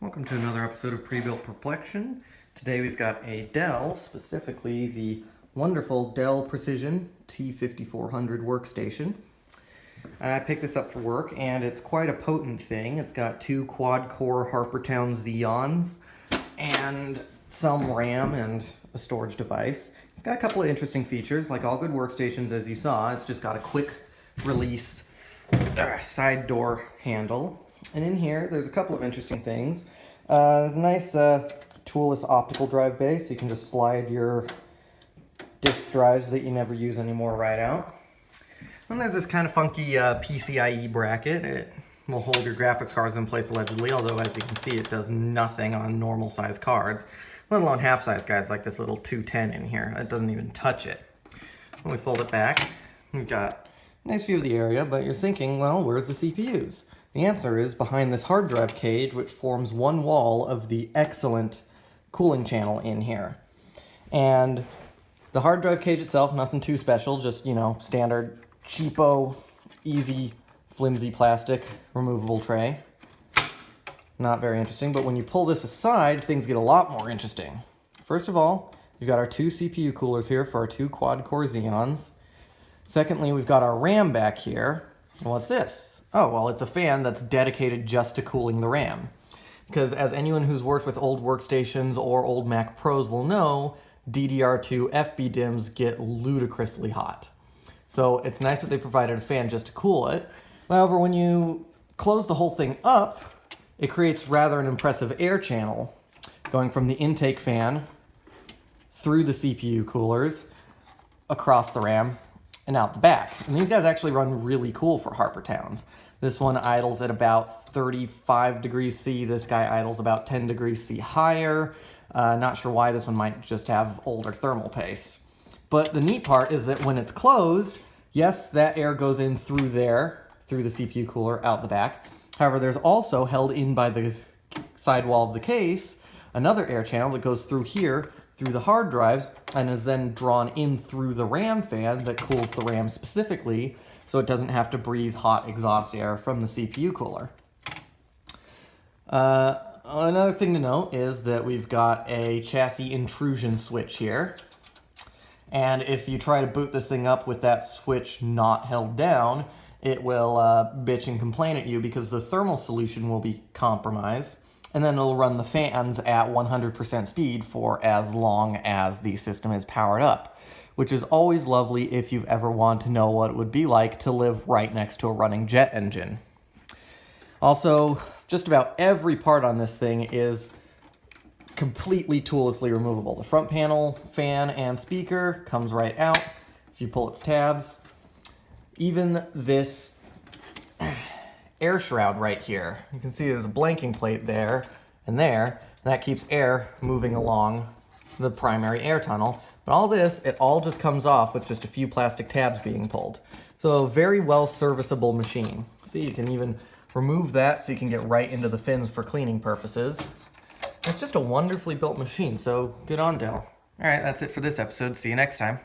Welcome to another episode of Prebuilt Perplexion. Today we've got a Dell, specifically the wonderful Dell Precision T5400 workstation. I picked this up for work and it's quite a potent thing. It's got two quad-core Harpertown Xeons and some RAM and a storage device. It's got a couple of interesting features. Like all good workstations, as you saw, it's just got a quick release side door handle. And in here, there's a couple of interesting things. There's a nice toolless optical drive bay, so you can just slide your disk drives that you never use anymore right out. And there's this kind of funky PCIe bracket. It will hold your graphics cards in place allegedly, although as you can see, it does nothing on normal size cards, let alone half-size guys like this little 210 in here. It doesn't even touch it. When we fold it back, we've got a nice view of the area, but you're thinking, well, where's the CPUs? The answer is behind this hard drive cage, which forms one wall of the excellent cooling channel in here. And the hard drive cage itself, nothing too special, just, you know, standard, cheapo, easy, flimsy plastic removable tray. Not very interesting, but when you pull this aside, things get a lot more interesting. First of all, we've got our two CPU coolers here for our two quad-core Xeons. Secondly, we've got our RAM back here. And what's this? Oh, well, it's a fan that's dedicated just to cooling the RAM. Because as anyone who's worked with old workstations or old Mac Pros will know, DDR2 FB DIMMs get ludicrously hot. So it's nice that they provided a fan just to cool it. However, when you close the whole thing up, it creates rather an impressive air channel going from the intake fan through the CPU coolers, across the RAM, and out the back. And these guys actually run really cool for Harpertowns. This one idles at about 35 degrees C. This guy idles about 10 degrees C higher. Not sure why. This one might just have older thermal paste. But the neat part is that when it's closed, yes, that air goes in through there, through the CPU cooler, out the back. However, there's also, held in by the sidewall of the case, another air channel that goes through here, through the hard drives, and is then drawn in through the RAM fan that cools the RAM specifically, so it doesn't have to breathe hot exhaust air from the CPU cooler. Another thing to note is that we've got a chassis intrusion switch here. And if you try to boot this thing up with that switch not held down, it will bitch and complain at you because the thermal solution will be compromised. And then it'll run the fans at 100% speed for as long as the system is powered up, which is always lovely if you've ever wanted to know what it would be like to live right next to a running jet engine. Also, just about every part on this thing is completely toollessly removable. The front panel, fan, and speaker comes right out if you pull its tabs. Even this air shroud right here. You can see there's a blanking plate there and there. And that keeps air moving along the primary air tunnel. But all this, it all just comes off with just a few plastic tabs being pulled. So a very well serviceable machine. See, you can even remove that so you can get right into the fins for cleaning purposes. It's just a wonderfully built machine, so good on Dell. All right, that's it for this episode. See you next time.